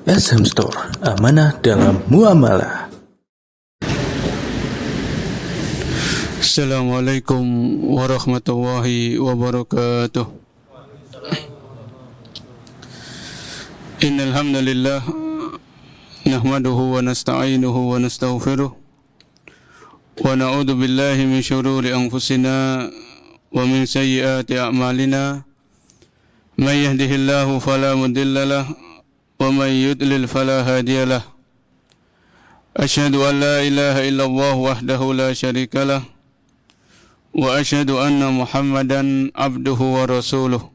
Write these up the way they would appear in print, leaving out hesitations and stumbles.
SM Store, amanah dalam muamalah. Assalamualaikum warahmatullahi wabarakatuh. Innal hamdalillah nahmaduhu wa nasta'inuhu wa nastaghfiruh wa na'udzu billahi min shururi anfusina wa min sayyiati a'malina. May yahdihillahu fala mudilla lahu wa may yudlil fala hadiya lahu. Asyhadu an la ilaha illallah wahdahu la syarika lahu wa asyhadu anna Muhammadan abduhu wa rasuluh.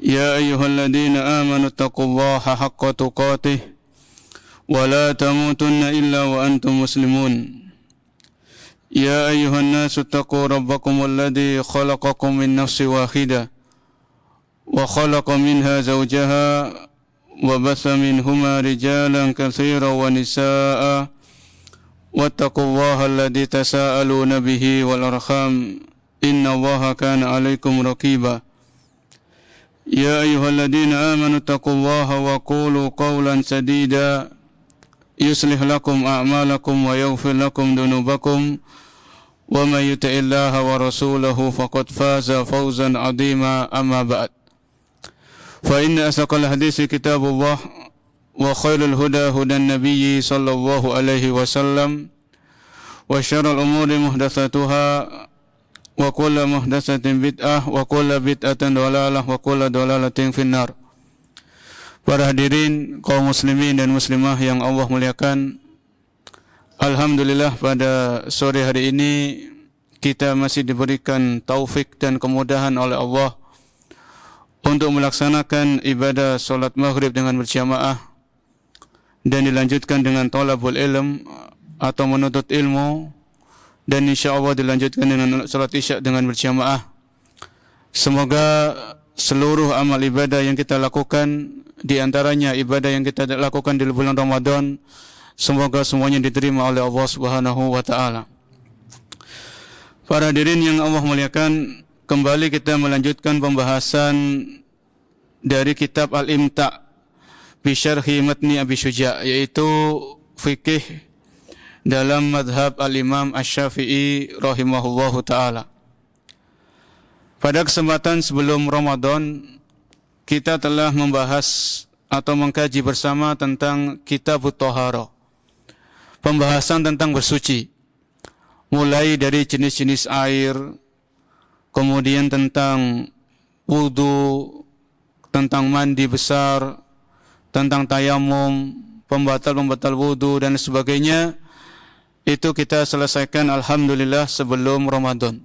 Ya ayyuhalladzina amanu taqullaha haqqa tuqatih wa la tamutunna illa wa antum muslimun. Ya ayyuhan nasu taqu rabbakumul ladzi khalaqakum min nafsin wahidah wa khalaqa minha zawjaha wa batha minhuma rijalan katsiran wa nisaa'a wattaqullaha alladzi tasaaluna bihi wal arham innallaha kana 'alaikum raqiba. Ya ayyuhalladzina amanu taqullaha wa qulu qawlan sadida yuslih lakum a'malakum wa yaghfir lakum dhunubakum wa may yuti'illaha wa rasulahu faqad faza fawzan 'azima. Amma ba'd. Fa inna asaqal hadisi kitabullah wa khairul huda hudan nabiyyi sallallahu alaihi wasallam wa syarrul umuri muhdatsatuha wa kullu muhdatsatin bid'ah wa kullu bid'atin dhalalah wa kullu dhalalatin finnar. Para hadirin kaum muslimin dan muslimah yang Allah muliakan, alhamdulillah pada sore hari ini kita masih diberikan taufik dan kemudahan oleh Allah untuk melaksanakan ibadah solat maghrib dengan berjamaah dan dilanjutkan dengan thalabul ilm atau menuntut ilmu, dan insyaAllah dilanjutkan dengan solat isya dengan berjamaah. Semoga seluruh amal ibadah yang kita lakukan, di antaranya ibadah yang kita lakukan di bulan Ramadan, semoga semuanya diterima oleh Allah Subhanahu wa taala. Para hadirin yang Allah muliakan, kembali kita melanjutkan pembahasan dari kitab Al-Imta' bi Syarhi Matni Abi Syuja', yaitu fikih dalam madhab Al-Imam Asy-Syafi'i rahimahullahu ta'ala. Pada kesempatan sebelum Ramadan, kita telah membahas atau mengkaji bersama tentang Kitabut Thaharah, pembahasan tentang bersuci, mulai dari jenis-jenis air, kemudian tentang wudu, tentang mandi besar, tentang tayamum, pembatal-pembatal wudu dan sebagainya. Itu kita selesaikan alhamdulillah sebelum Ramadan.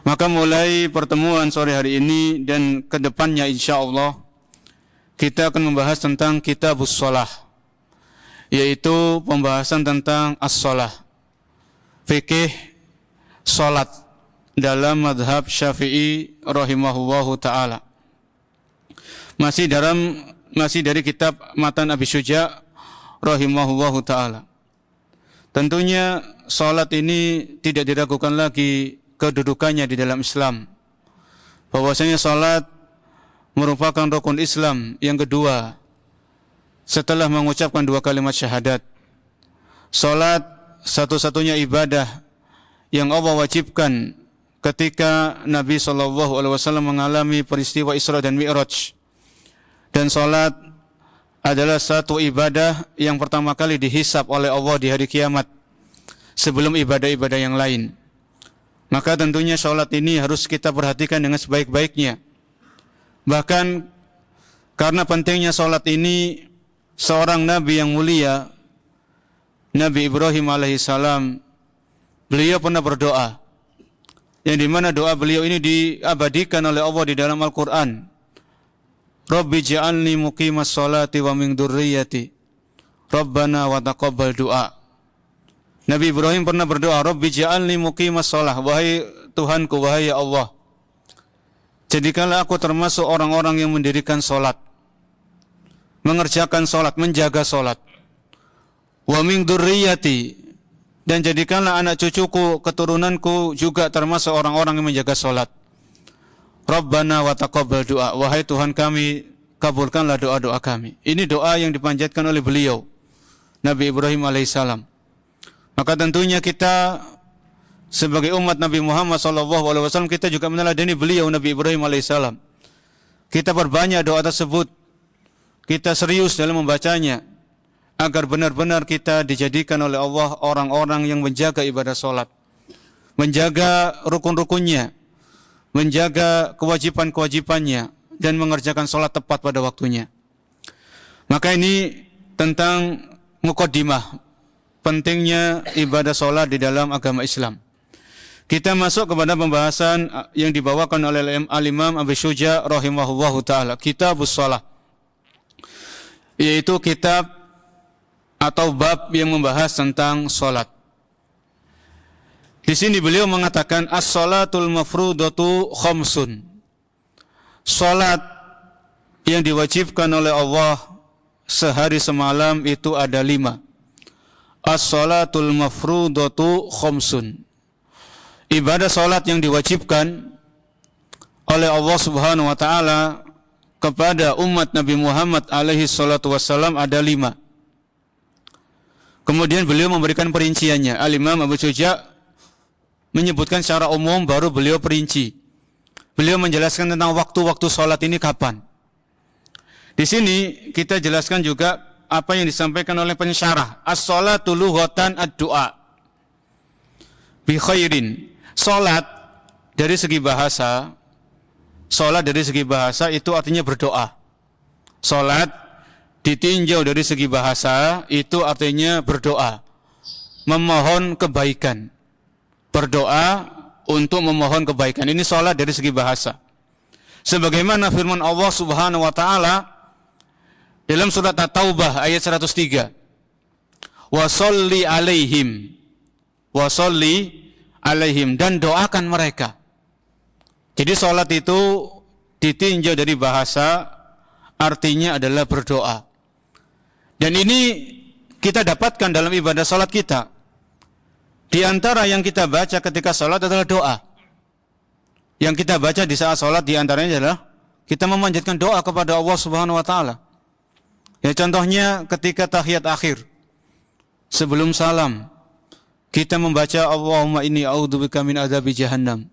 Maka mulai pertemuan sore hari ini dan kedepannya insyaAllah kita akan membahas tentang Kitabus Shalah, yaitu pembahasan tentang as-shalah, fikih salat dalam madhab Syafi'i rahimahullahu ta'ala. Masih dari kitab Matan Abi Syuja' rahimahullahu ta'ala. Tentunya salat ini tidak diragukan lagi kedudukannya di dalam Islam, bahwasanya salat merupakan rukun Islam yang kedua setelah mengucapkan dua kalimat syahadat. Salat satu-satunya ibadah yang Allah wajibkan ketika Nabi SAW mengalami peristiwa Isra dan Mi'raj. Dan salat adalah satu ibadah yang pertama kali dihisab oleh Allah di hari kiamat sebelum ibadah-ibadah yang lain. Maka tentunya salat ini harus kita perhatikan dengan sebaik-baiknya. Bahkan karena pentingnya salat ini, seorang Nabi yang mulia, Nabi Ibrahim alaihissalam, beliau pernah berdoa, yang dimana doa beliau ini diabadikan oleh Allah di dalam Al-Quran. Rabbi ja'alni muqimas salati wa min dzurriyyati Rabbana wa taqabbal du'a. Nabi Ibrahim pernah berdoa, Rabbi ja'alni muqimas shalah, wahai Tuhanku, wahai ya Allah, jadikanlah aku termasuk orang-orang yang mendirikan salat, mengerjakan salat, menjaga salat. Wa min dzurriyyati, dan jadikanlah anak cucuku, keturunanku juga termasuk orang-orang yang menjaga salat. Rabbana wa taqabbal du'a, wahai Tuhan kami, kabulkanlah doa-doa kami. Ini doa yang dipanjatkan oleh beliau, Nabi Ibrahim alaihissalam. Maka tentunya kita sebagai umat Nabi Muhammad SAW, kita juga meneladani beliau, Nabi Ibrahim alaihissalam. Kita perbanyak doa tersebut, kita serius dalam membacanya, agar benar-benar kita dijadikan oleh Allah orang-orang yang menjaga ibadah solat, menjaga rukun-rukunnya, menjaga kewajiban-kewajibannya, dan mengerjakan solat tepat pada waktunya. Maka ini tentang muqaddimah pentingnya ibadah solat di dalam agama Islam. Kita masuk kepada pembahasan yang dibawakan oleh Al-Imam Abu Syuja rahimahullahu ta'ala, Kitabus Shalah, yaitu kitab atau bab yang membahas tentang solat. Di sini beliau mengatakan as-salatul mafrudatu khamsun. Solat yang diwajibkan oleh Allah sehari semalam itu ada 5. As-salatul mafrudatu khamsun. Ibadah solat yang diwajibkan oleh Allah Subhanahu wa ta'ala kepada umat Nabi Muhammad alaihi salatu wassalam ada 5. Kemudian beliau memberikan perinciannya. Al-Imam Abu Syuja menyebutkan secara umum, baru beliau perinci. Beliau menjelaskan tentang waktu-waktu solat ini kapan. Di sini kita jelaskan juga apa yang disampaikan oleh pensyarah. As-salatu lughatan ad-du'a bi khairin. Solat dari segi bahasa, itu artinya berdoa. Solat ditinjau dari segi bahasa itu artinya berdoa, memohon kebaikan, berdoa untuk memohon kebaikan. Ini solat dari segi bahasa. Sebagaimana firman Allah Subhanahu wa ta'ala dalam surat At-Taubah ayat 103. Wa sholli alaihim. Wa sholli alaihim, dan doakan mereka. Jadi salat itu ditinjau dari bahasa, artinya adalah berdoa. Dan ini kita dapatkan dalam ibadah salat kita. Di antara yang kita baca ketika salat adalah doa. Yang kita baca di saat salat di antaranya adalah kita memanjatkan doa kepada Allah Subhanahu wa taala. Ya, contohnya ketika tahiyat akhir, sebelum salam, kita membaca Allahumma inni a'udzubika min adzabi jahannam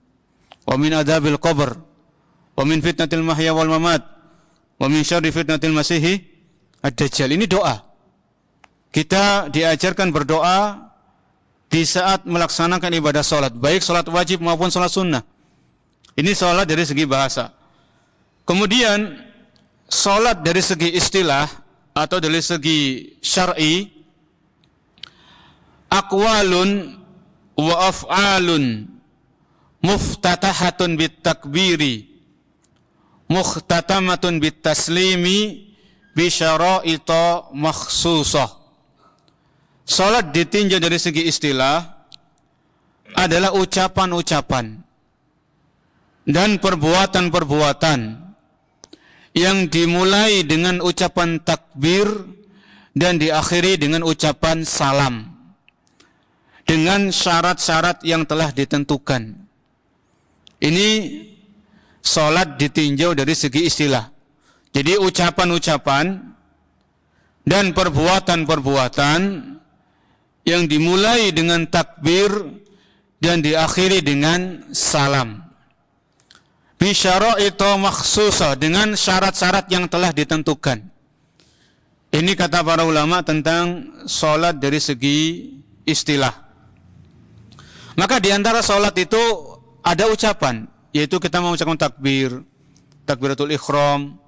wa min adzabil qabr wa min fitnatil mahya wal mamat wa min syarri fitnatil masihi ad-dajjal. Ini doa. Kita diajarkan berdoa di saat melaksanakan ibadah salat, baik salat wajib maupun salat sunnah. Ini salat dari segi bahasa. Kemudian salat dari segi istilah atau dari segi syar'i, aqwalun wa af'alun muftatahatun bit takbiri mukhtatamatun bit taslimi bi syara'ita makhsusah. Salat ditinjau dari segi istilah adalah ucapan-ucapan dan perbuatan-perbuatan yang dimulai dengan ucapan takbir dan diakhiri dengan ucapan salam, dengan syarat-syarat yang telah ditentukan. Ini salat ditinjau dari segi istilah. Jadi ucapan-ucapan dan perbuatan-perbuatan yang dimulai dengan takbir dan diakhiri dengan salam. Bisyara'ita makhsusah, dengan syarat-syarat yang telah ditentukan. Ini kata para ulama tentang salat dari segi istilah. Maka di antara salat itu ada ucapan, yaitu kita mengucapkan takbir, takbiratul ihram,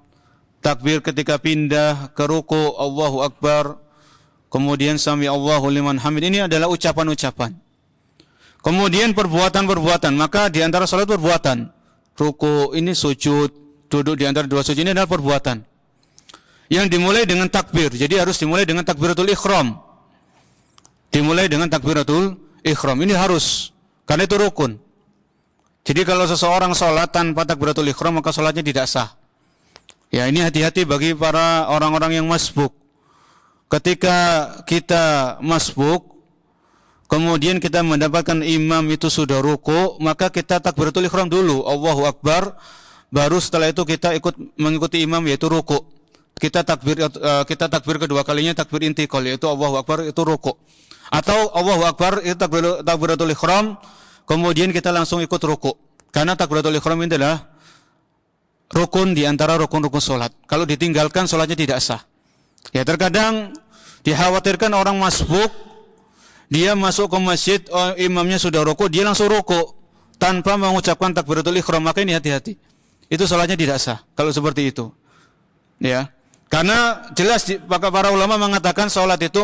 takbir ketika pindah ke ruku, Allahu Akbar, kemudian sami Allahu liman hamid. Ini adalah ucapan-ucapan. Kemudian perbuatan-perbuatan, maka di antara salat perbuatan, ruku ini sujud, duduk di antara dua sujud, ini adalah perbuatan yang dimulai dengan takbir. Jadi harus dimulai dengan takbiratul ihram. Dimulai dengan takbiratul ihram, ini harus, karena itu rukun. Jadi kalau seseorang sholat tanpa takbiratul ihram, maka sholatnya tidak sah. Ya, ini hati-hati bagi para orang-orang yang masbuk. Ketika kita masbuk, kemudian kita mendapatkan imam itu sudah ruku, maka kita takbiratul ihram dulu, Allahu Akbar, baru setelah itu kita ikut mengikuti imam, yaitu ruku. kita takbir kedua kalinya takbir intiqal, yaitu Allahu Akbar, itu rukuk. Atau Allahu Akbar itu takbiratul ihram, kemudian kita langsung ikut rukuk. Karena takbiratul ihram ini adalah rukun di antara rukun-rukun salat. Kalau ditinggalkan salatnya tidak sah. Ya, terkadang dikhawatirkan orang masbuk, dia masuk ke masjid, imamnya sudah rukuk, dia langsung rukuk tanpa mengucapkan takbiratul ihram, maka ini hati-hati. Itu salatnya tidak sah kalau seperti itu. Ya. Karena jelas para ulama mengatakan salat itu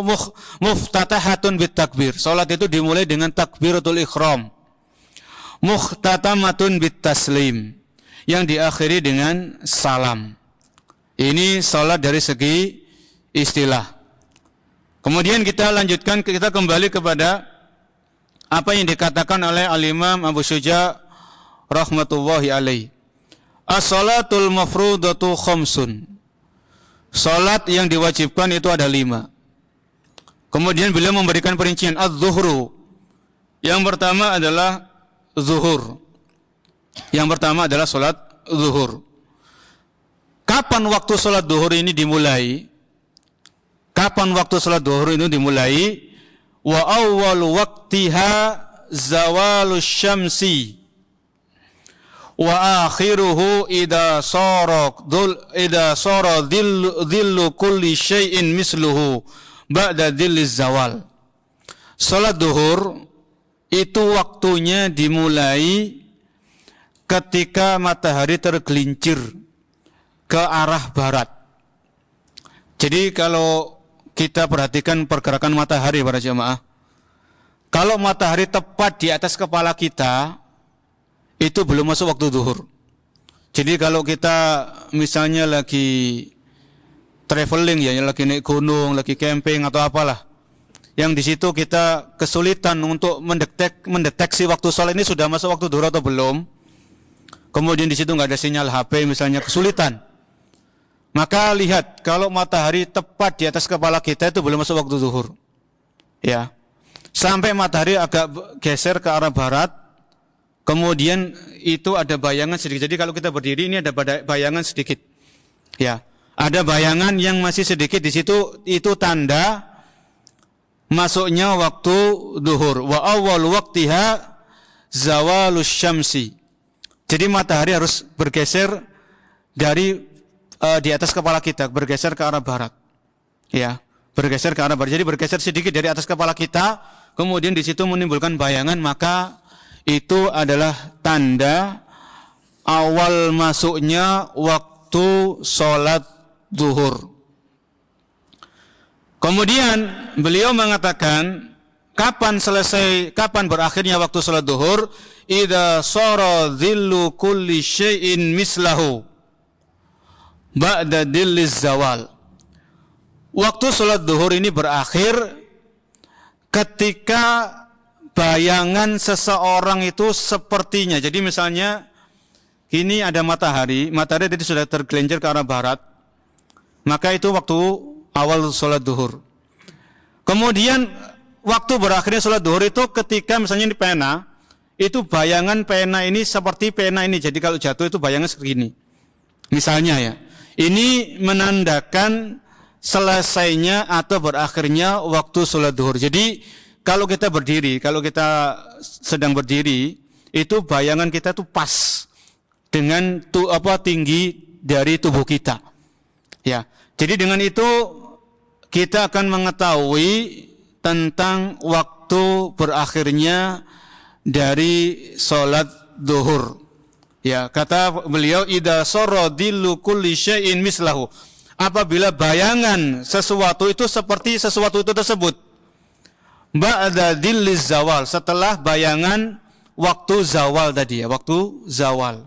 muftatahatun bit takbir. Salat itu dimulai dengan takbiratul ihram. Muhtatamatun bit taslim, yang diakhiri dengan salam. Ini salat dari segi istilah. Kemudian kita lanjutkan, kita kembali kepada apa yang dikatakan oleh Al-Imam Abu Syuja rahmatullahi alaih. As-salatul mafrudatu khamsun. Salat yang diwajibkan itu ada 5. Kemudian beliau memberikan perincian az-zuhru. Yang pertama adalah zuhur. Yang pertama adalah salat zuhur. Kapan waktu salat zuhur ini dimulai? Kapan waktu salat zuhur itu dimulai? Wa awwalu waqtiha zawalus syamsi wa akhiruhu idza sara dhillu kulli syai'in misluhu ba'da dhilliz zawal. Salat zuhur itu waktunya dimulai ketika matahari tergelincir ke arah barat. Jadi kalau kita perhatikan pergerakan matahari para jemaah, kalau matahari tepat di atas kepala kita, itu belum masuk waktu zuhur. Jadi kalau kita misalnya lagi traveling, ya lagi naik gunung, lagi camping atau apalah, yang di situ kita kesulitan untuk mendeteksi waktu sholat ini sudah masuk waktu zuhur atau belum, kemudian di situ nggak ada sinyal HP misalnya, kesulitan. Maka lihat, kalau matahari tepat di atas kepala kita itu belum masuk waktu zuhur. Ya. Sampai matahari agak geser ke arah barat, kemudian itu ada bayangan sedikit. Jadi kalau kita berdiri ini ada bayangan sedikit. Ya. Ada bayangan yang masih sedikit di situ, itu tanda masuknya waktu zuhur. Wa awwal waqtiha zawalus syamsi. Jadi matahari harus bergeser dari di atas kepala kita, bergeser ke arah barat. Ya, bergeser ke arah barat. Jadi bergeser sedikit dari atas kepala kita, kemudian di situ menimbulkan bayangan, maka itu adalah tanda awal masuknya waktu sholat zuhur. Kemudian beliau mengatakan, kapan berakhirnya waktu sholat zuhur? Idza sara dhillu kulli syai'in mislahu ba'da dhilliz zawal. Waktu sholat zuhur ini berakhir ketika bayangan seseorang itu sepertinya. Jadi misalnya ini ada matahari tadi sudah tergelincir ke arah barat, maka itu waktu awal sholat zuhur. Kemudian waktu berakhirnya sholat zuhur itu ketika misalnya di pena, itu bayangan pena ini seperti pena ini. Jadi kalau jatuh itu bayangan segini. Misalnya ya, ini menandakan selesainya atau berakhirnya waktu sholat zuhur. Jadi kalau kita berdiri, kalau kita sedang berdiri, itu bayangan kita tuh pas dengan tinggi dari tubuh kita. Ya, jadi dengan itu kita akan mengetahui tentang waktu berakhirnya dari sholat zuhur. Ya, kata beliau, idza sara dhillu kulli syai'in mislahu. Apabila bayangan sesuatu itu seperti sesuatu itu tersebut. Ba'da dhilliz zawal, setelah bayangan waktu zawal tadi ya, waktu zawal.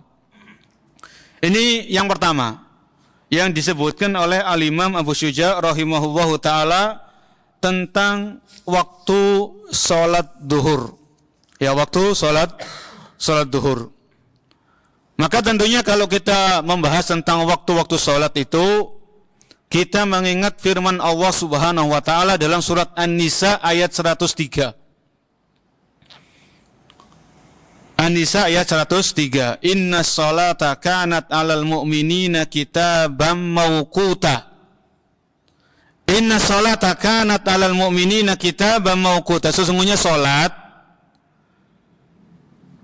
Ini yang pertama yang disebutkan oleh Al-Imam Abu Syuja rahimahullahu taala tentang waktu salat zuhur. Ya, waktu salat zuhur. Maka tentunya kalau kita membahas tentang waktu-waktu salat itu, kita mengingat firman Allah Subhanahu wa taala dalam surat An-Nisa ayat 103. An-Nisa ayat 103. Innas salata kanat 'alal mu'minina kitaban mawquta. Inna sholata kanat 'alal mu'minina kitaban mauquta. Sesungguhnya salat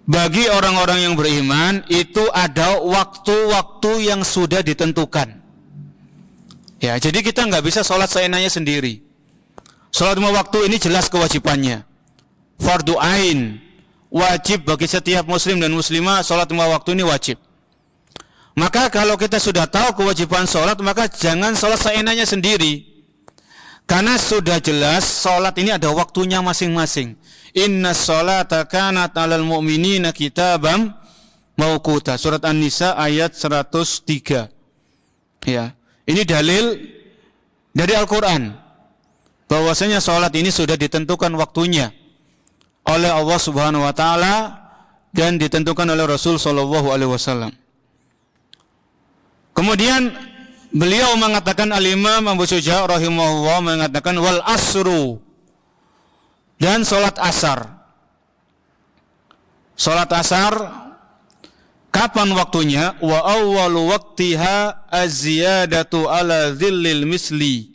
bagi orang-orang yang beriman itu ada waktu-waktu yang sudah ditentukan. Ya, jadi kita nggak bisa salat seenaknya sendiri. Salat 5 waktu ini jelas kewajibannya. Fardu ain, wajib bagi setiap muslim dan muslimah, salat 5 waktu ini wajib. Maka kalau kita sudah tahu kewajiban salat, maka jangan salat seenaknya sendiri. Karena sudah jelas salat ini ada waktunya masing-masing. Inna sholata kanat 'alal mu'minina kitaban mauquta. Surat An-Nisa ayat 103. Ya, ini dalil dari Al-Qur'an bahwasanya salat ini sudah ditentukan waktunya oleh Allah Subhanahu wa taala dan ditentukan oleh Rasul sallallahu alaihi wasallam. Kemudian beliau mengatakan, Al-Imam Abu Syuja' rahimahullah mengatakan wal asru, dan salat asar. Salat asar kapan waktunya? Wa awwalu waqtiha az-ziyadatu ala dhillil misli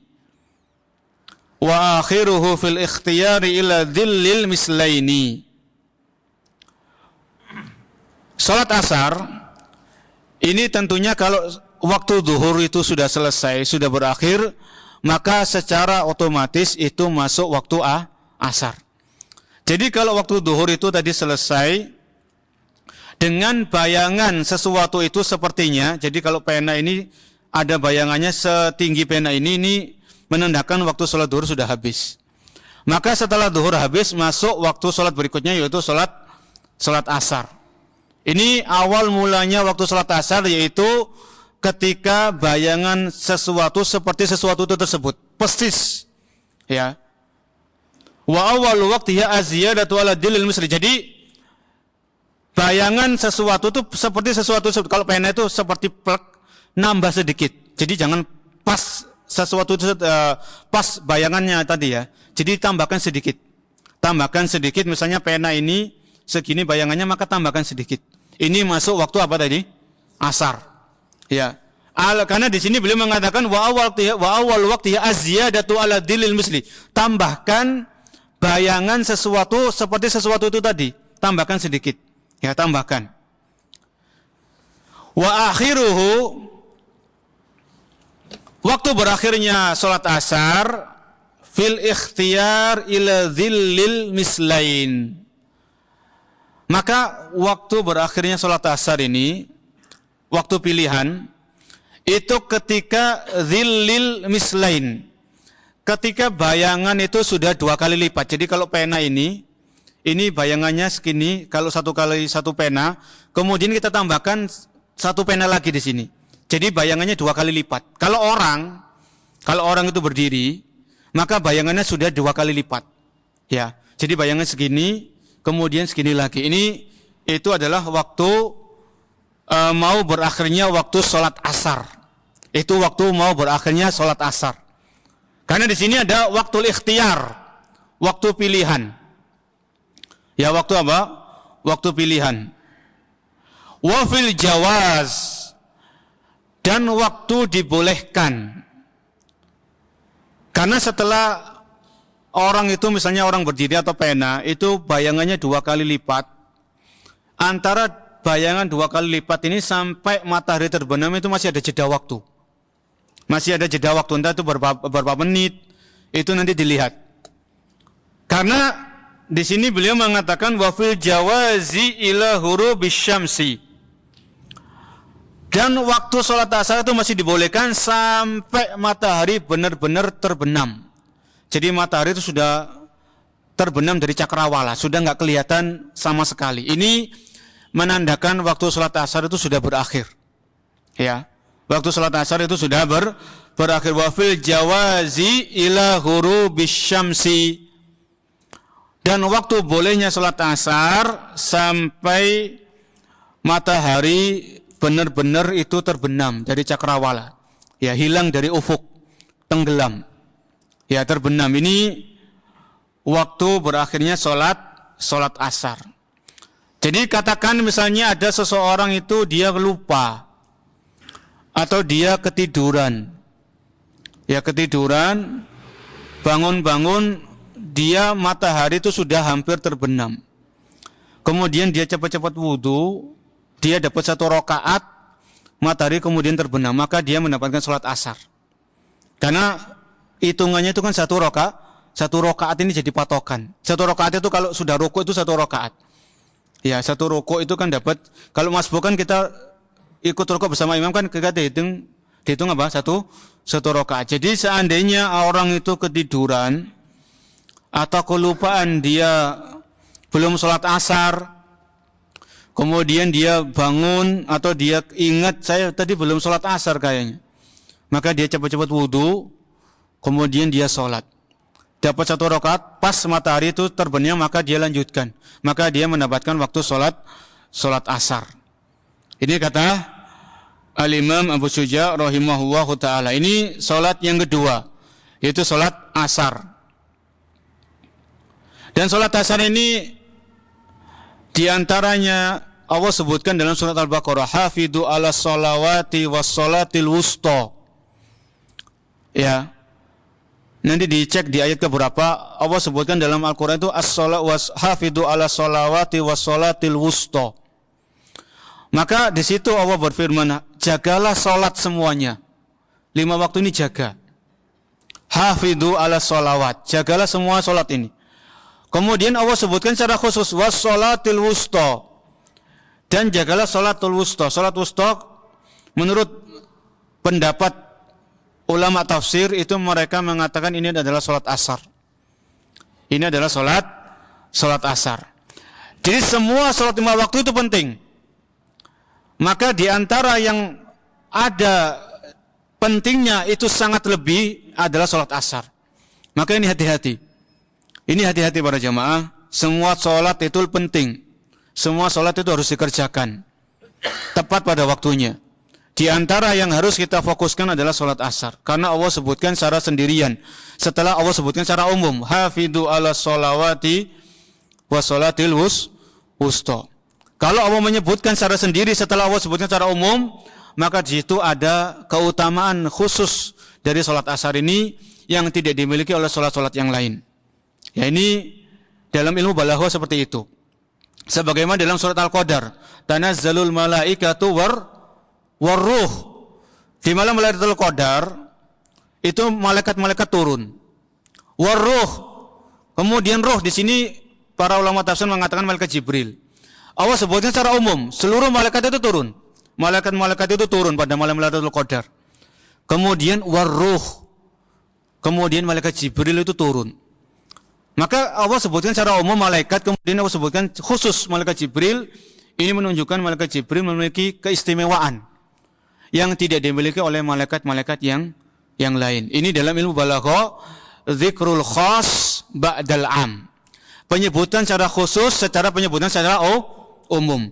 wa akhiruhu fil ikhtiyari ila dhillil mislaini. Salat asar ini tentunya kalau waktu zuhur itu sudah selesai, sudah berakhir, maka secara otomatis itu masuk waktu asar. Jadi kalau waktu zuhur itu tadi selesai dengan bayangan sesuatu itu sepertinya, jadi kalau pena ini ada bayangannya setinggi pena ini menandakan waktu sholat zuhur sudah habis. Maka setelah zuhur habis masuk waktu sholat berikutnya, yaitu sholat asar. Ini awal mulanya waktu sholat asar, yaitu ketika bayangan sesuatu seperti sesuatu itu tersebut persis, ya. Wa awwalu waqtiha az-ziyadatu ala dhillil misli. Jadi bayangan sesuatu itu seperti sesuatu, kalau pena itu seperti plek, nambah sedikit. Jadi jangan pas sesuatu itu pas bayangannya tadi, ya. Jadi tambahkan sedikit. Tambahkan sedikit, misalnya pena ini segini bayangannya, maka tambahkan sedikit. Ini masuk waktu apa tadi? Asar. Ya, karena di sini beliau mengatakan wa awal waqtiha az-ziyadatu ala dhillil misli. Tambahkan bayangan sesuatu seperti sesuatu itu tadi, tambahkan sedikit. Ya, tambahkan. Wa akhiruhu, waktu berakhirnya salat asar fil ikhtiyar ila dhillil mislain. Maka waktu berakhirnya salat asar ini, waktu pilihan itu ketika dhillil mislain, ketika bayangan itu sudah 2 kali lipat. Jadi kalau pena ini bayangannya segini, kalau 1 kali 1 pena, kemudian kita tambahkan 1 pena lagi di sini. Jadi bayangannya 2 kali lipat. Kalau orang itu berdiri, maka bayangannya sudah 2 kali lipat. Ya, jadi bayangan segini, kemudian segini lagi. Itu adalah waktu mau berakhirnya waktu sholat asar. Itu waktu mau berakhirnya sholat asar. Karena di sini ada waktu ikhtiyar, waktu pilihan. Ya, waktu apa? Waktu pilihan. Wa fil jawaz, dan waktu dibolehkan. Karena setelah orang itu, misalnya orang berdiri atau pena, itu bayangannya 2 kali lipat. Antara bayangan 2 kali lipat ini sampai matahari terbenam itu masih ada jeda waktu. Masih ada jeda waktu, entah itu berapa menit, itu nanti dilihat. Karena di sini beliau mengatakan wa fil jawazi ila ghurubis syamsi. Dan waktu sholat asar itu masih dibolehkan sampai matahari benar-benar terbenam. Jadi matahari itu sudah terbenam dari cakrawala, sudah nggak kelihatan sama sekali. Ini menandakan waktu sholat asar itu sudah berakhir. Ya, waktu sholat asar itu sudah berakhir. Wa fil jawazi ila ghurubis syamsi. Dan waktu bolehnya sholat asar sampai matahari benar-benar itu terbenam dari cakrawala. Ya, hilang dari ufuk, tenggelam. Ya, terbenam. Ini waktu berakhirnya sholat asar. Jadi katakan misalnya ada seseorang itu dia lupa atau dia ketiduran, Ya, ketiduran, bangun-bangun, dia matahari itu sudah hampir terbenam. Kemudian dia cepat-cepat wudu, dia dapat 1 rakaat, matahari kemudian terbenam, maka dia mendapatkan sholat asar. Karena hitungannya itu kan 1 rakaat, 1 rakaat ini jadi patokan. 1 rakaat itu kalau sudah rukuk itu 1 rakaat. Ya, 1 rukuk itu kan dapat, kalau masbuk kan kita ikut rukuk bersama imam kan kita dihitung apa? Satu rakaat. Jadi seandainya orang itu ketiduran atau kelupaan dia belum sholat asar, kemudian dia bangun atau dia ingat saya tadi belum sholat asar kayaknya, maka dia cepat-cepat wudu, kemudian dia sholat. Dapat 1 rakaat, pas matahari itu terbenam, maka dia lanjutkan. Maka dia mendapatkan waktu sholat asar. Ini kata Al-Imam Abu Syuja rahimahullahu ta'ala. Ini sholat yang kedua, yaitu sholat asar. Dan sholat asar ini diantaranya Allah sebutkan dalam surat Al-Baqarah, hafidhu ala sholawati was sholatil wusta. Ya, nanti dicek di ayat keberapa Allah sebutkan dalam Al-Quran itu hafidhu ala sholawati was sholatil wusta. Maka di situ Allah berfirman, jagalah sholat semuanya. 5 waktu ini jaga. Hafidhu ala sholawat, jagalah semua sholat ini. Kemudian Allah sebutkan secara khusus was sholatil wusta, dan jagalah sholatul wusta. Sholat wusta menurut pendapat ulama tafsir itu mereka mengatakan ini adalah sholat asar. Ini adalah sholat asar. Jadi semua sholat 5 waktu itu penting. Maka di antara yang ada pentingnya itu sangat lebih adalah sholat asar. Maka ini hati-hati. Ini hati-hati para jamaah. Semua sholat itu penting. Semua sholat itu harus dikerjakan tepat pada waktunya. Di antara yang harus kita fokuskan adalah sholat asar. Karena Allah sebutkan secara sendirian. Setelah Allah sebutkan secara umum, hafidhu ala sholawati wa sholatil wusta. Kalau Allah menyebutkan secara sendiri setelah Allah sebutkan secara umum, maka di situ ada keutamaan khusus dari sholat asar ini yang tidak dimiliki oleh sholat-sholat yang lain. Ya, ini dalam ilmu balaghah seperti itu. Sebagaimana dalam surat Al-Qadar, tanazzalul malaikatu warruh. Di malam Lailatul Qadar itu malaikat-malaikat turun. Warruh. Kemudian ruh di sini para ulama tafsir mengatakan malaikat Jibril. Allah sebutkan secara umum, seluruh malaikat itu turun. Malaikat-malaikat itu turun pada malam Lailatul Qadar. Kemudian warruh. Kemudian malaikat Jibril itu turun. Maka Allah sebutkan secara umum malaikat, kemudian Allah sebutkan khusus malaikat Jibril. Ini menunjukkan malaikat Jibril memiliki keistimewaan yang tidak dimiliki oleh malaikat-malaikat yang lain. Ini dalam ilmu balaghah, dzikrul khas ba'dal am. Penyebutan secara khusus secara penyebutan secara umum.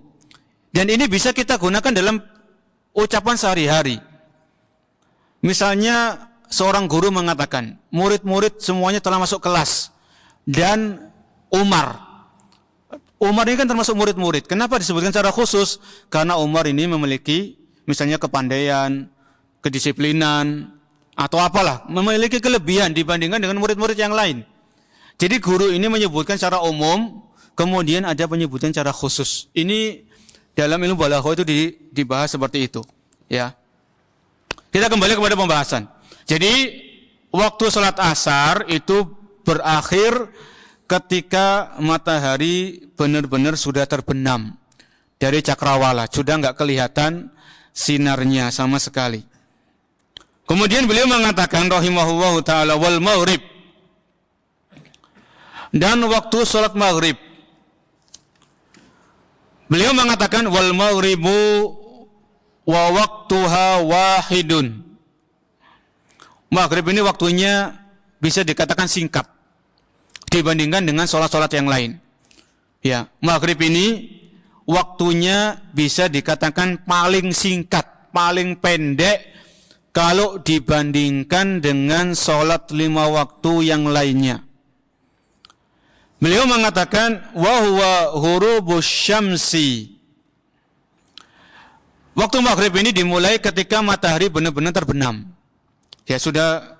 Dan ini bisa kita gunakan dalam ucapan sehari-hari. Misalnya seorang guru mengatakan, murid-murid semuanya telah masuk kelas. Dan Umar ini kan termasuk murid-murid. Kenapa disebutkan secara khusus? Karena Umar ini memiliki misalnya kepandaian, kedisiplinan, atau apalah, memiliki kelebihan dibandingkan dengan murid-murid yang lain. Jadi guru ini menyebutkan secara umum, kemudian ada penyebutan secara khusus. Ini dalam ilmu balaghah itu dibahas seperti itu. Ya. Kita kembali kepada pembahasan. Jadi waktu sholat asar itu berakhir ketika matahari benar-benar sudah terbenam dari cakrawala, sudah nggak kelihatan sinarnya sama sekali. Kemudian beliau mengatakan rahimahullahu taala wal maghrib, dan waktu sholat maghrib. Beliau mengatakan wal maghribu wa waktuha wahidun. Maghrib ini waktunya bisa dikatakan singkat dibandingkan dengan sholat-sholat yang lain. Ya, maghrib ini waktunya bisa dikatakan paling singkat, paling pendek kalau dibandingkan dengan sholat 5 waktu yang lainnya. Beliau mengatakan wa huwa ghurubus syamsi. Waktu maghrib ini dimulai ketika matahari benar-benar terbenam. Ya, sudah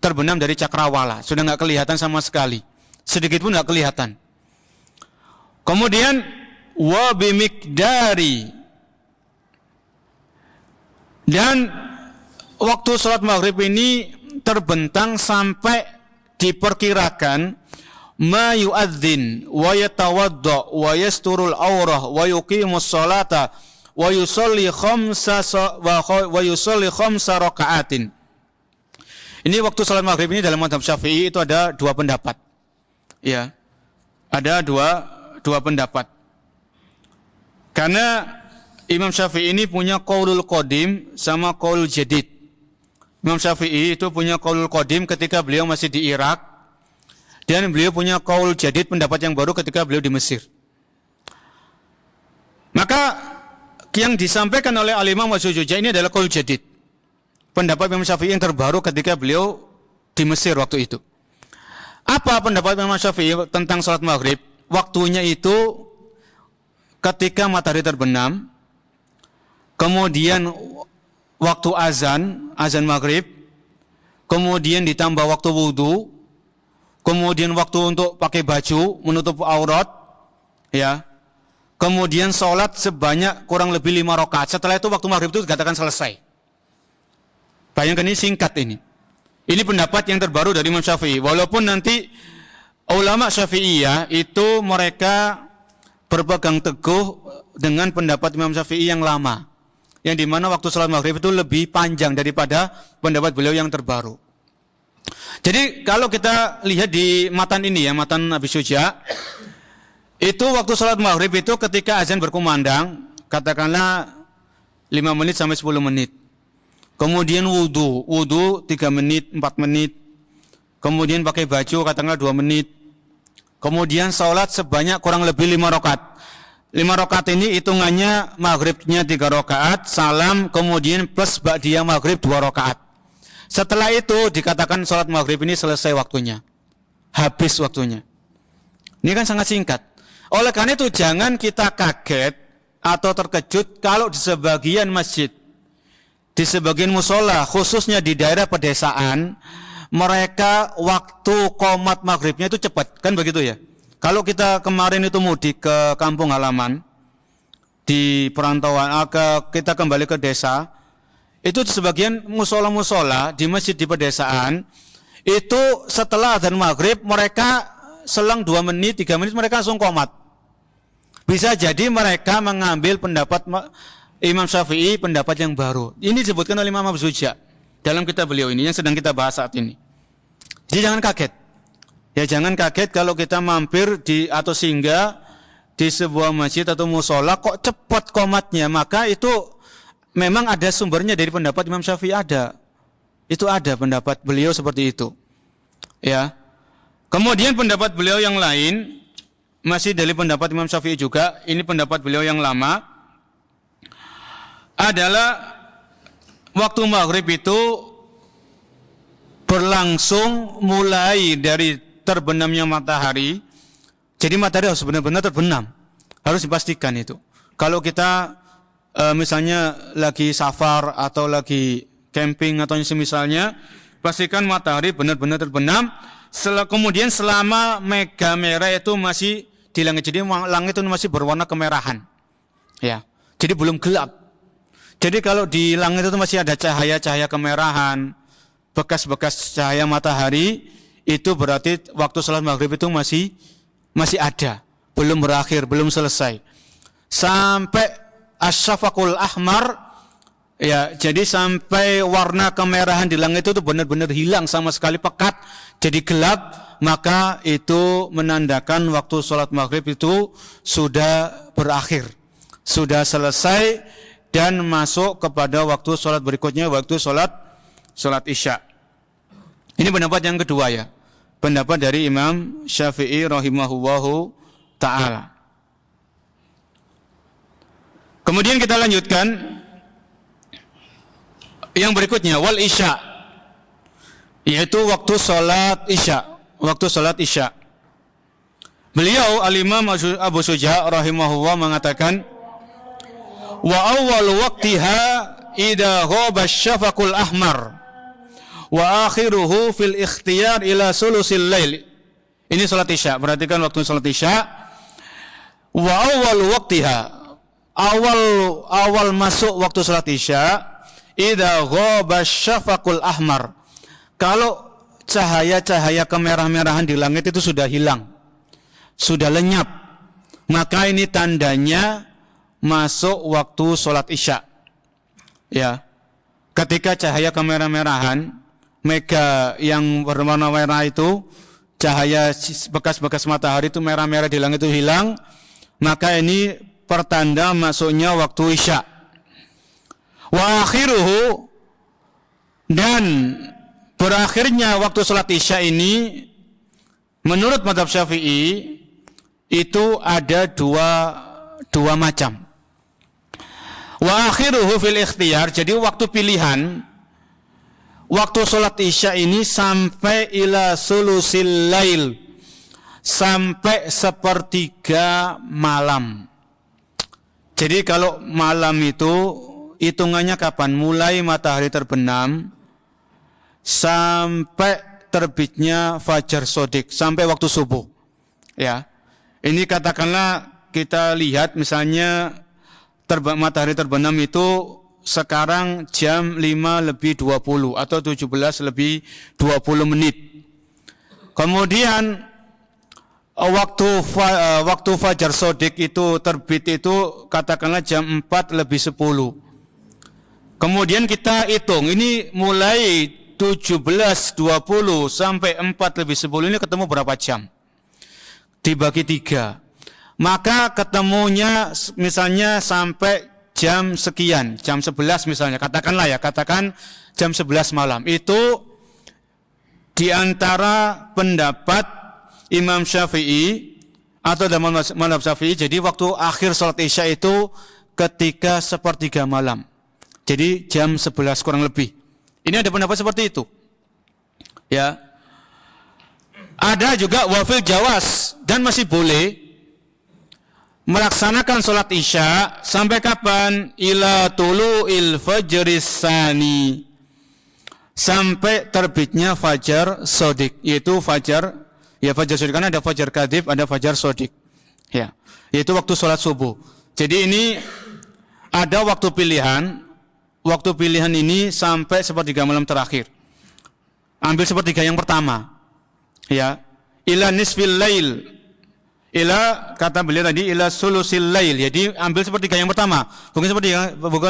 terbenam dari cakrawala, sudah nggak kelihatan sama sekali, sedikit pun nggak kelihatan. Kemudian wa bimiqdari, dan waktu sholat maghrib ini terbentang sampai diperkirakan ma yu'adzin wa yatawadda wa yasturul aurah wa yuqimus sholata wa yusalli khamsa raka'atin. Ini waktu salat maghrib ini dalam mazhab Syafi'i itu ada dua pendapat. Ya. Ada dua pendapat. Karena Imam Syafi'i ini punya qaulul qadim sama qaulul jadid. Imam Syafi'i itu punya qaulul qadim ketika beliau masih di Irak, dan beliau punya qaul jadid, pendapat yang baru ketika beliau di Mesir. Maka yang disampaikan oleh Al-Imam Az-Zujair ini adalah qaul jadid, pendapat Imam Syafi'i yang terbaru ketika beliau di Mesir waktu itu. Apa pendapat Imam Syafi'i tentang salat maghrib? Waktunya itu ketika matahari terbenam, kemudian waktu azan maghrib, kemudian ditambah waktu wudhu, kemudian waktu untuk pakai baju, menutup aurat, ya. Kemudian sholat sebanyak kurang lebih 5 rakaat. Setelah itu waktu maghrib itu dikatakan selesai. Bayangkan, ini singkat ini. Ini pendapat yang terbaru dari Imam Syafi'i. Walaupun nanti ulama Syafi'iyah itu mereka berpegang teguh dengan pendapat Imam Syafi'i yang lama, yang dimana waktu sholat maghrib itu lebih panjang daripada pendapat beliau yang terbaru. Jadi kalau kita lihat di matan ini ya, matan Abi Syuja, itu waktu sholat maghrib itu ketika azan berkumandang, katakanlah 5 menit sampai 10 menit. Kemudian wudhu 3 menit, 4 menit. Kemudian pakai baju katakanlah 2 menit. Kemudian sholat sebanyak kurang lebih 5 rakaat. 5 rakaat ini hitungannya maghribnya 3 rakaat, salam, kemudian plus ba'diyah maghrib 2 rakaat. Setelah itu dikatakan sholat maghrib ini selesai waktunya, habis waktunya. Ini kan sangat singkat. Oleh karena itu jangan kita kaget atau terkejut kalau di sebagian masjid, di sebagian musola, khususnya di daerah pedesaan, mereka waktu qomat maghribnya itu cepat, kan begitu ya. Kalau kita kemarin itu mudik ke kampung halaman, di perantauan, kita kembali ke desa, itu sebagian musola-musola di masjid di pedesaan, itu setelah adzan maghrib mereka selang 2 menit, 3 menit mereka langsung qomat. Bisa jadi mereka mengambil pendapat Imam Syafi'i, pendapat yang baru. Ini disebutkan oleh Imam Az-Zujair dalam kitab beliau ini yang sedang kita bahas saat ini. Jadi jangan kaget. Ya jangan kaget kalau kita mampir atau singgah di sebuah masjid atau musola kok cepat qomatnya, maka itu memang ada sumbernya dari pendapat Imam Syafi'i ada. Itu ada pendapat beliau seperti itu. Ya. Kemudian pendapat beliau yang lain masih dari pendapat Imam Syafi'i juga, ini pendapat beliau yang lama, adalah waktu maghrib itu berlangsung mulai dari terbenamnya matahari. Jadi matahari harus benar-benar terbenam, harus dipastikan itu. Kalau kita misalnya lagi safar atau lagi camping atau semisalnya, pastikan matahari benar-benar terbenam. Kemudian selama mega merah itu masih di langit, jadi langit itu masih berwarna kemerahan, ya. Jadi belum gelap. Jadi kalau di langit itu masih ada cahaya-cahaya kemerahan, bekas-bekas cahaya matahari, itu berarti waktu salat maghrib itu masih ada, belum berakhir, belum selesai. Sampai asyafaqul ahmar, ya, jadi sampai warna kemerahan di langit itu benar-benar hilang sama sekali, pekat, jadi gelap, maka itu menandakan waktu sholat maghrib itu sudah berakhir, sudah selesai dan masuk kepada waktu sholat berikutnya, waktu sholat isya. Ini pendapat yang kedua ya, pendapat dari Imam Syafi'i rahimahullahu ta'ala. Kemudian kita lanjutkan yang berikutnya, wal isya, yaitu waktu sholat isya. Waktu sholat isya, beliau Al-Imam Abu Syuja rahimahullah mengatakan, wa awwal waqtiha idza ghaba syafaqul ahmar Wa akhiruhu fil ikhtiyar ila sulusil lail. Ini salat Isya. Perhatikan waktu salat Isya. Wa awal waqtiha. Awal masuk waktu salat Isya, idza ghaba syafaqul ahmar. Kalau cahaya-cahaya kemerah-merahan di langit itu sudah hilang, sudah lenyap, maka ini tandanya masuk waktu sholat Isya. Ya, ketika cahaya kemerah-merahan, mega yang berwarna merah itu, cahaya bekas-bekas matahari itu merah-merah di langit itu hilang, maka ini pertanda masuknya waktu Isya. Wa akhiruhu, dan berakhirnya waktu sholat Isya ini menurut mazhab Syafi'i itu ada dua macam. Wa akhiruhu fil ikhtiyar, jadi waktu pilihan, waktu sholat Isya ini sampai ila sulusil lail, sampai sepertiga malam. Jadi kalau malam itu hitungannya kapan? Mulai matahari terbenam sampai terbitnya fajar sodik, sampai waktu subuh. Ya, ini katakanlah kita lihat misalnya matahari terbenam itu sekarang jam 5:20 atau 17:20. Kemudian waktu fajar sodik itu terbit itu katakanlah jam 4:10. Kemudian kita hitung, ini mulai 17:20 sampai 4:10 ini ketemu berapa jam? Dibagi 3. Maka ketemunya misalnya sampai jam sekian, jam 11 misalnya, katakanlah ya, katakan jam 11 malam. Itu di antara pendapat Imam Syafi'i atau dalam mazhab Syafi'i, jadi waktu akhir salat Isya itu ketika sepertiga malam. Jadi jam 11 kurang lebih. Ini ada pendapat seperti itu. Ya. Ada juga wafil jawas, dan masih boleh melaksanakan sholat Isya sampai kapan? Ila tulu'il fajris sani, sampai terbitnya fajar sodik, yaitu fajar sodik, karena ada fajar kadhib, ada fajar sodik. Ya, yaitu waktu sholat subuh. Jadi ini ada waktu pilihan. Waktu pilihan ini sampai sepertiga malam terakhir. Ambil sepertiga yang pertama. Ya, ila nisfil lail. Ila, kata beliau tadi, ila sulusil lail. Jadi ambil sepertiga yang pertama, bukan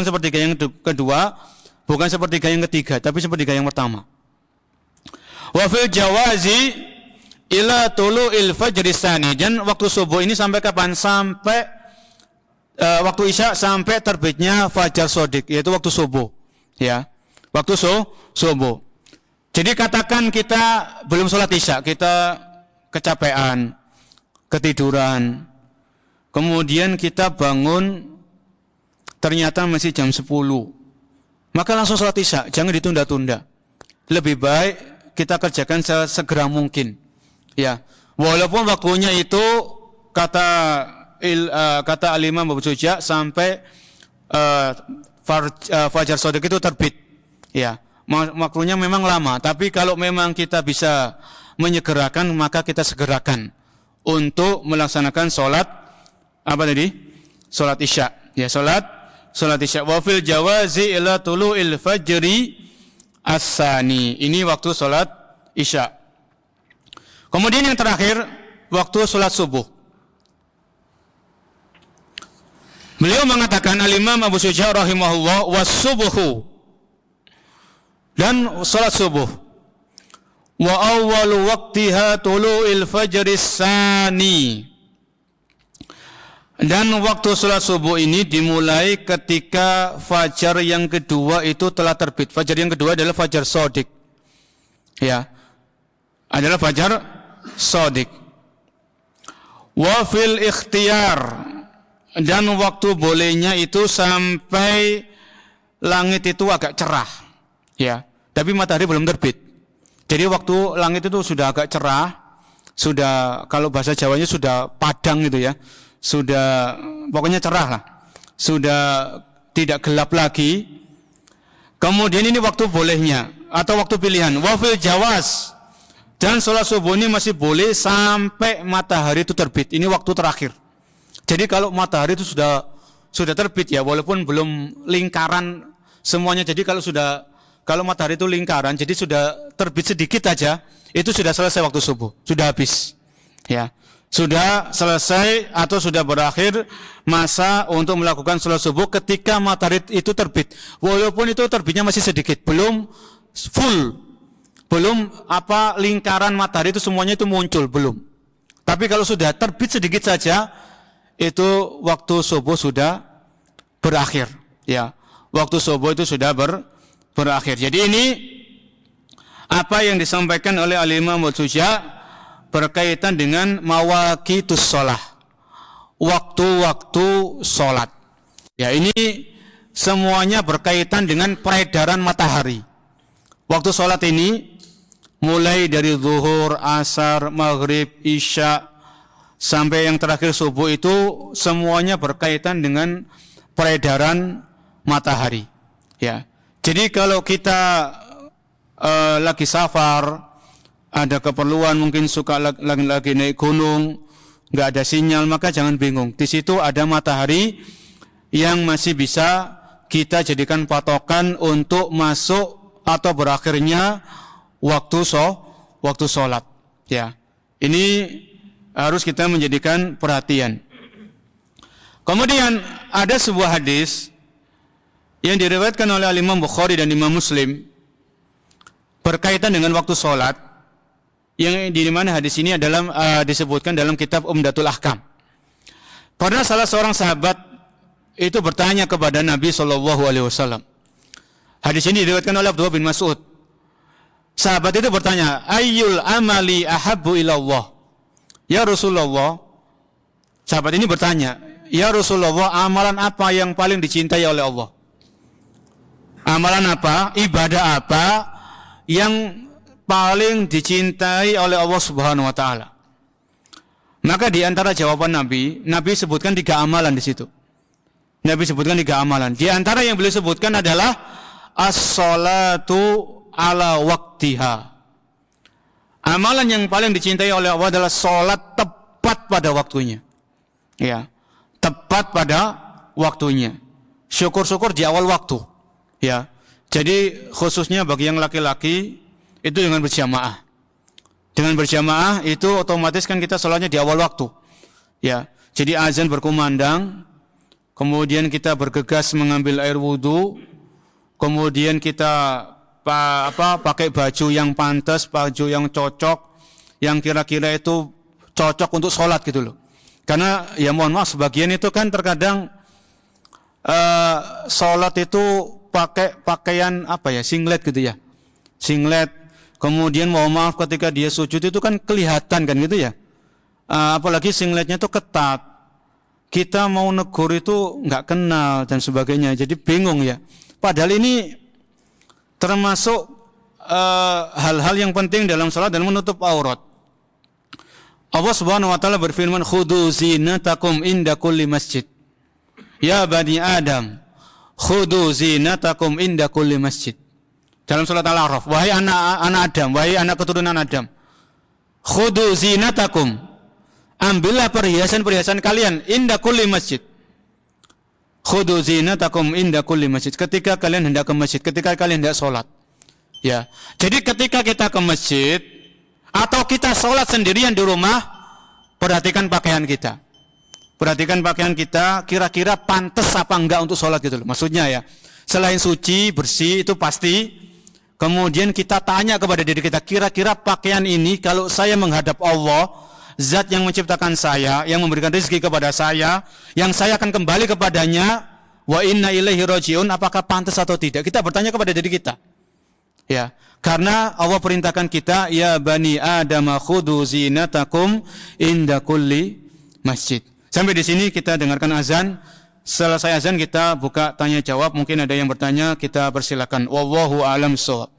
sepertiga yang kedua, bukan sepertiga yang ketiga, tapi sepertiga yang pertama. Wa fil jawazi ila tulu'il fajris tsani. Dan waktu subuh ini sampai kapan? Sampai waktu Isya sampai terbitnya fajar sodik, yaitu waktu subuh. Ya, waktu subuh. Jadi katakan kita belum sholat Isya, kita kecapean, ketiduran, kemudian kita bangun ternyata masih jam 10, maka langsung sholat Isya, jangan ditunda-tunda. Lebih baik kita kerjakan segera mungkin. Ya, walaupun waktunya itu kata Al-Imam Abu Suja sampai fajar sodik itu terbit. Ya, waktunya memang lama, tapi kalau memang kita bisa menyegerakan, maka kita segerakan untuk melaksanakan sholat apa tadi? Sholat Isya. Ya, sholat Isya. Wa fil jawazi ila tulu'il fajri as-sani. Ini waktu sholat Isya. Kemudian yang terakhir, waktu sholat subuh. Beliau mengatakan, Al-Imam Abu Suja rahimahullah, was-subuhu, dan salat subuh, wa awwalu waqtiha tulu'il fajris tsani, dan waktu salat subuh ini dimulai ketika fajar yang kedua itu telah terbit. Fajar yang kedua adalah fajar sodik. Ya, adalah fajar sodik. Wa fil ikhtiyar, dan waktu bolehnya itu sampai langit itu agak cerah, ya, tapi matahari belum terbit. Jadi waktu langit itu sudah agak cerah, sudah, kalau bahasa Jawanya sudah padang gitu ya, sudah pokoknya cerah lah, sudah tidak gelap lagi. Kemudian ini waktu bolehnya atau waktu pilihan. Wa fil jawaz. Dan sholat subuh ini masih boleh sampai matahari itu terbit. Ini waktu terakhir. Jadi kalau matahari itu sudah terbit ya, walaupun belum lingkaran semuanya. Jadi kalau matahari itu lingkaran, jadi sudah terbit sedikit aja, itu sudah selesai waktu subuh, sudah habis. Ya. Sudah selesai atau sudah berakhir masa untuk melakukan sholat subuh ketika matahari itu terbit. Walaupun itu terbitnya masih sedikit, belum full, belum lingkaran matahari itu semuanya itu muncul, belum. Tapi kalau sudah terbit sedikit saja, itu waktu subuh sudah berakhir. Ya, waktu subuh itu sudah berakhir. Jadi ini apa yang disampaikan oleh Al-Imam Al-Suja berkaitan dengan mawaqitus shalah, waktu-waktu salat. Ya, ini semuanya berkaitan dengan peredaran matahari. Waktu salat ini mulai dari zuhur, asar, maghrib, isya sampai yang terakhir subuh itu semuanya berkaitan dengan peredaran matahari. Ya. Jadi kalau kita lagi safar, ada keperluan, mungkin suka lagi naik gunung, nggak ada sinyal, maka jangan bingung. Di situ ada matahari yang masih bisa kita jadikan patokan untuk masuk atau berakhirnya waktu sholat. Ya, ini harus kita menjadikan perhatian. Kemudian ada sebuah hadis yang diriwayatkan oleh Imam Bukhari dan Imam Muslim berkaitan dengan waktu sholat. Yang di mana hadis ini adalah disebutkan dalam kitab Umdatul Ahkam. Pernah salah seorang sahabat itu bertanya kepada Nabi SAW. Hadis ini diriwayatkan oleh Abdullah bin Mas'ud. Sahabat itu bertanya, ayyul amali ahabbu ilallah. Ya Rasulullah, sahabat ini bertanya, ya Rasulullah, amalan apa yang paling dicintai oleh Allah? Amalan apa, ibadah apa yang paling dicintai oleh Allah Subhanahu wa taala? Maka di antara jawaban Nabi sebutkan 3 amalan di situ. Nabi sebutkan 3 amalan. Di antara yang beliau sebutkan adalah as-salatu ala waktiha. Amalan yang paling dicintai oleh Allah adalah salat tepat pada waktunya. Ya, tepat pada waktunya. Syukur-syukur di awal waktu. Ya. Jadi khususnya bagi yang laki-laki itu dengan berjamaah. Dengan berjamaah itu otomatis kan kita sholatnya di awal waktu. Ya, jadi azan berkumandang, kemudian kita bergegas mengambil air wudhu, kemudian kita pakai baju yang pantas, baju yang cocok, yang kira-kira itu cocok untuk sholat gitu loh. Karena ya mohon maaf, sebagian itu kan terkadang sholat itu pakai pakaian singlet gitu ya, singlet. Kemudian mohon maaf ketika dia sujud itu kan kelihatan kan gitu ya. Apalagi singletnya itu ketat. Kita mau negur itu nggak kenal dan sebagainya. Jadi bingung ya. Padahal ini termasuk hal-hal yang penting dalam salat dan menutup aurat. Allah Subhanahu wa taala berfirman, "Khudhu zinatakum inda kulli masjid." Ya bani Adam, khudhu zinatakum inda kulli masjid. Dalam surat Al-A'raf, wahai anak Adam, wahai anak keturunan Adam, khudhu zinatakum, ambillah perhiasan-perhiasan kalian inda kulli masjid. Khudhu zinatakum inda kulli masjid, ketika kalian hendak ke masjid, ketika kalian hendak sholat. Ya, jadi ketika kita ke masjid atau kita sholat sendirian di rumah, perhatikan pakaian kita. Perhatikan pakaian kita, kira-kira pantas apa enggak untuk sholat gitu loh. Maksudnya ya, selain suci, bersih itu pasti. Kemudian kita tanya kepada diri kita, kira-kira pakaian ini kalau saya menghadap Allah, zat yang menciptakan saya, yang memberikan rezeki kepada saya, yang saya akan kembali kepadanya, wa inna ilaihi rajiun, apakah pantas atau tidak? Kita bertanya kepada diri kita. Ya, karena Allah perintahkan kita, ya bani Adam khudhu zinatakum inda kulli masjid. Sampai di sini kita dengarkan azan. Selesai azan kita buka tanya jawab. Mungkin ada yang bertanya, kita persilakan. Wallahu a'lam bishawab.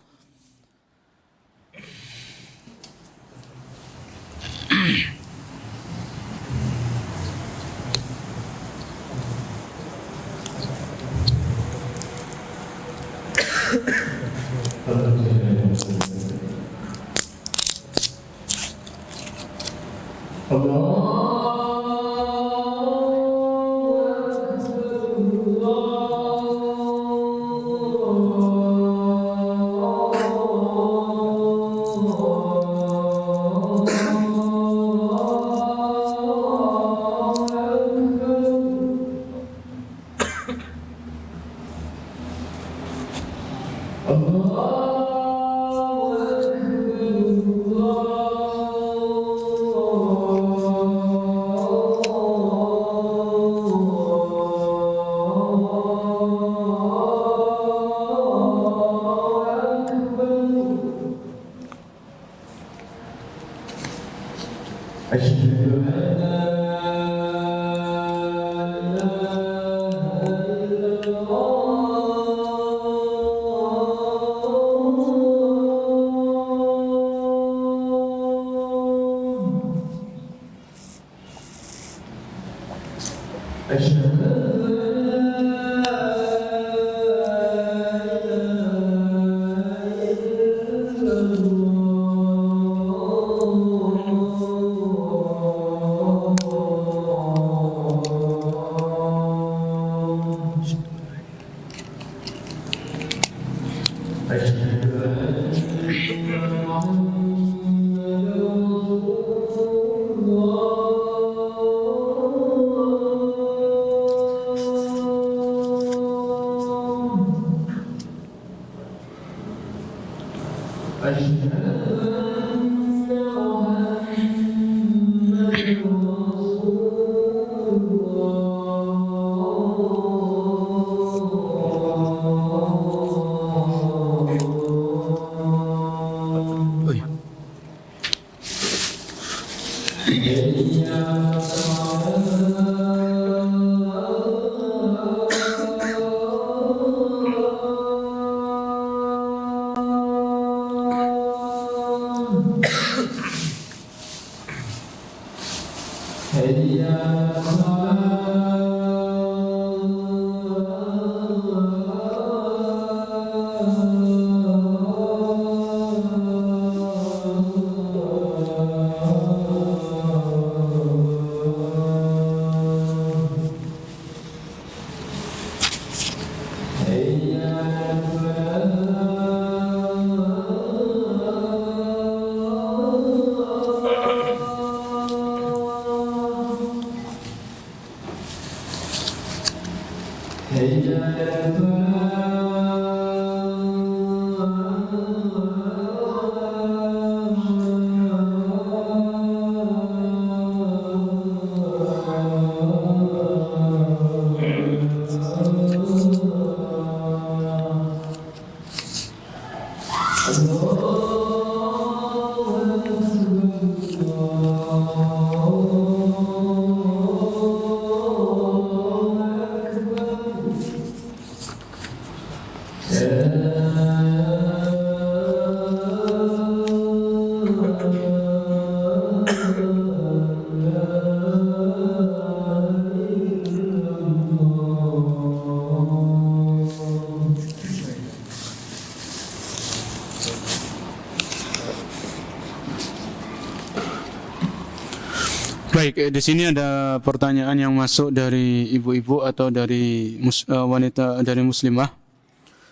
Baik, di sini ada pertanyaan yang masuk dari ibu-ibu atau dari wanita dari muslimah.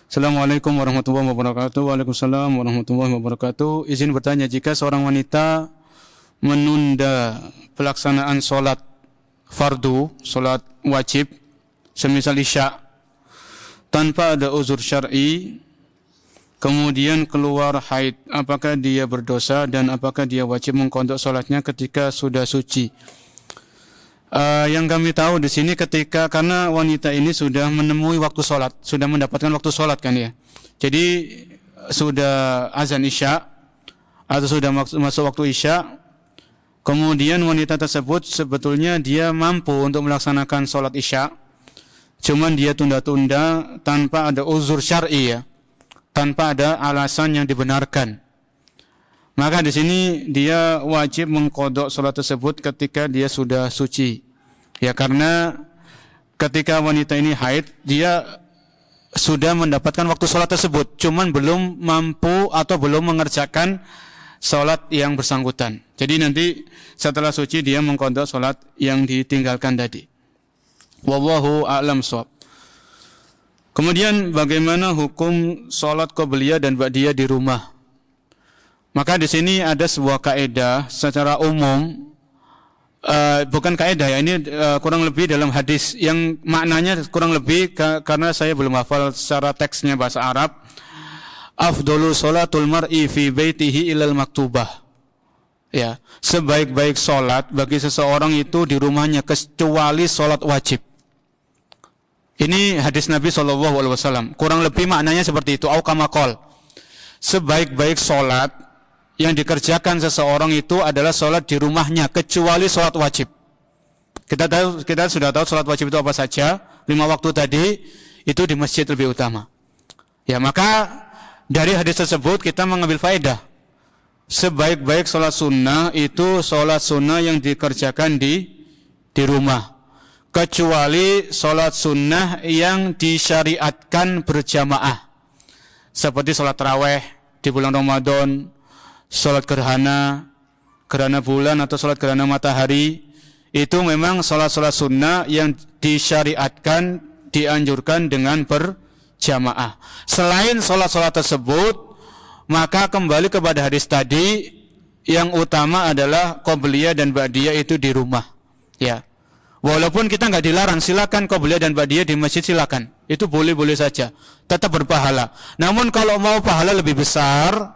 Assalamualaikum warahmatullahi wabarakatuh. Waalaikumsalam warahmatullahi wabarakatuh. Izin bertanya, jika seorang wanita menunda pelaksanaan solat fardu, solat wajib, semisal isya, tanpa ada uzur syar'i, kemudian keluar haid, apakah dia berdosa dan apakah dia wajib mengqadha salatnya ketika sudah suci? Yang kami tahu di sini karena wanita ini sudah menemui waktu salat, sudah mendapatkan waktu salat kan ya. Jadi sudah azan isya atau sudah masuk waktu isya, kemudian wanita tersebut sebetulnya dia mampu untuk melaksanakan salat isya, cuman dia tunda-tunda tanpa ada uzur syar'i ya, tanpa ada alasan yang dibenarkan. Maka di sini dia wajib mengqadha salat tersebut ketika dia sudah suci. Ya, karena ketika wanita ini haid, dia sudah mendapatkan waktu salat tersebut, cuman belum mampu atau belum mengerjakan sholat yang bersangkutan. Jadi nanti setelah suci dia mengqadha sholat yang ditinggalkan tadi. Wallahu a'lam shawab. Kemudian bagaimana hukum sholat qabliyah dan ba'diyah di rumah? Maka di sini ada sebuah kaidah secara umum, bukan kaidah ya, ini kurang lebih dalam hadis yang maknanya kurang lebih karena saya belum hafal secara teksnya bahasa Arab. Afdhalu sholatul mar'i fi baitihi ilal maktubah. Ya, sebaik-baik sholat bagi seseorang itu di rumahnya kecuali sholat wajib. Ini hadis Nabi SAW. Kurang lebih maknanya seperti itu. Au kama qol. Sebaik-baik sholat yang dikerjakan seseorang itu adalah sholat di rumahnya kecuali sholat wajib. Kita sudah tahu sholat wajib itu apa saja. 5 waktu tadi itu di masjid lebih utama. Ya, maka dari hadis tersebut kita mengambil faedah. Sebaik-baik sholat sunnah itu sholat sunnah yang dikerjakan di rumah, kecuali sholat sunnah yang disyariatkan berjamaah, seperti sholat taraweh di bulan Ramadan, sholat gerhana bulan atau sholat gerhana matahari. Itu memang sholat-sholat sunnah yang disyariatkan, dianjurkan dengan berjamaah. Selain sholat-sholat tersebut, maka kembali kepada hadis tadi, yang utama adalah qabliyah dan ba'diyah itu di rumah. Ya, walaupun kita nggak dilarang, silakan qabliyah dan ba'diyah di masjid, silakan. Itu boleh-boleh saja, tetap berpahala. Namun kalau mau pahala lebih besar,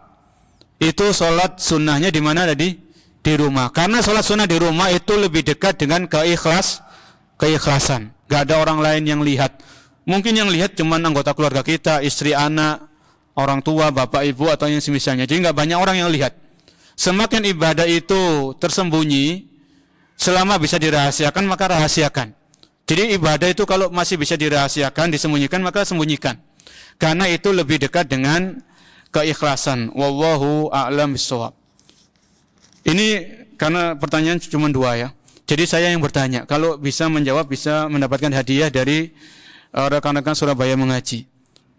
itu sholat sunnahnya di mana tadi? Di rumah. Karena sholat sunnah di rumah itu lebih dekat dengan keikhlasan. Gak ada orang lain yang lihat. Mungkin yang lihat cuma anggota keluarga kita, istri, anak, orang tua, bapak, ibu, atau yang semisalnya. Jadi gak banyak orang yang lihat. Semakin ibadah itu tersembunyi, selama bisa dirahasiakan, maka rahasiakan. Jadi ibadah itu kalau masih bisa dirahasiakan, disembunyikan, maka sembunyikan. Karena itu lebih dekat dengan keikhlasan. Wallahu a'lam bishawab. Ini karena pertanyaan cuma 2 ya. Jadi saya yang bertanya. Kalau bisa menjawab, bisa mendapatkan hadiah dari rekan-rekan Surabaya Mengaji.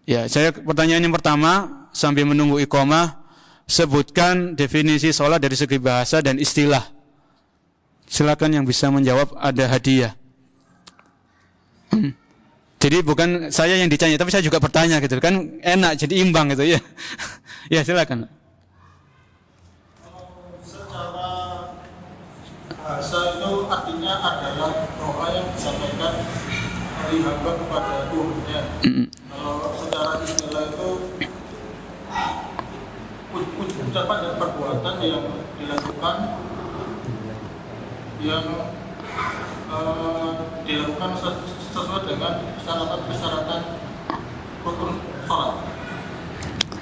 Ya, saya pertanyaan yang pertama, sambil menunggu iqamah, sebutkan definisi sholat dari segi bahasa dan istilah. Silakan yang bisa menjawab, ada hadiah. Jadi bukan saya yang ditanya, tapi saya juga bertanya gitu kan, enak, jadi imbang gitu ya. Ya, silakan. Secara bahasa itu artinya adalah doa yang disampaikan dari hamba kepada Tuhannya. Kalau secara istilah itu ucapan dan perbuatan yang dilakukan sesuai dengan persyaratan rukun sholat.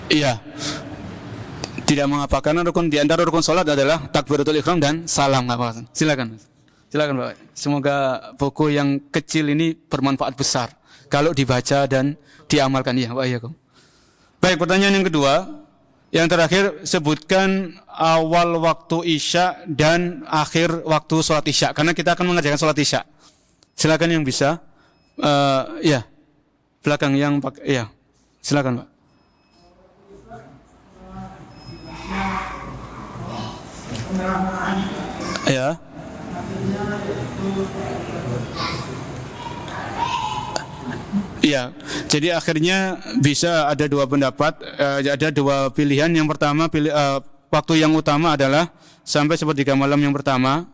Iya. Tidak mengapa, karena rukun di antara rukun sholat adalah takbiratul ihram dan salam. Silakan. Silakan Pak. Semoga buku yang kecil ini bermanfaat besar kalau dibaca dan diamalkan. Ya, Pak. Ya, baik, pertanyaan yang kedua. Yang terakhir, sebutkan awal waktu Isya dan akhir waktu sholat Isya, karena kita akan mengerjakan sholat Isya. Silakan yang bisa. Ya, belakang yang pakai. Ya, silakan Pak. Ya. Iya, jadi akhirnya bisa ada 2 pendapat, ada 2 pilihan. Yang pertama, waktu yang utama adalah sampai 1/3 malam yang pertama,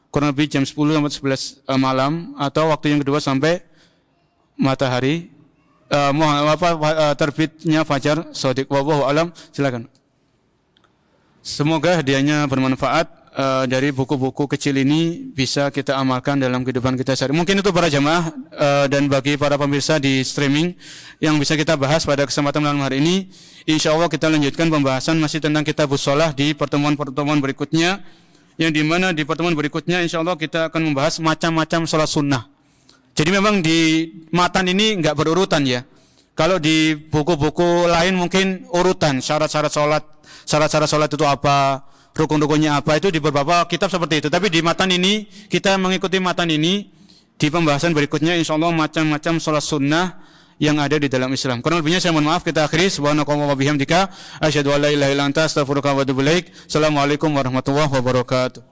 kurang lebih jam 10 sampai 11 malam, atau waktu yang kedua sampai matahari terbitnya fajar shadiq. Wallahu alam. Silakan. Semoga hadiahnya bermanfaat. Dari buku-buku kecil ini bisa kita amalkan dalam kehidupan kita sehari. Mungkin itu para jamaah dan bagi para pemirsa di streaming yang bisa kita bahas pada kesempatan malam hari ini. Insya Allah kita lanjutkan pembahasan masih tentang Kitabus Shalah di pertemuan-pertemuan berikutnya, yang dimana di pertemuan berikutnya insya Allah kita akan membahas macam-macam sholat sunnah. Jadi memang di matan ini enggak berurutan ya. Kalau di buku-buku lain mungkin urutan syarat-syarat sholat itu apa, rukun-rukunnya apa, itu di beberapa kitab seperti itu. Tapi di matan ini kita mengikuti matan ini, di pembahasan berikutnya insya Allah macam-macam sholat sunnah yang ada di dalam Islam. Kurang lebihnya saya mohon maaf, kita akhiri. Subhanakallahumma wa bihamdika asyhadu an la ilaha illa anta astaghfiruka wa atubu ilaik. Assalamualaikum warahmatullahi wabarakatuh.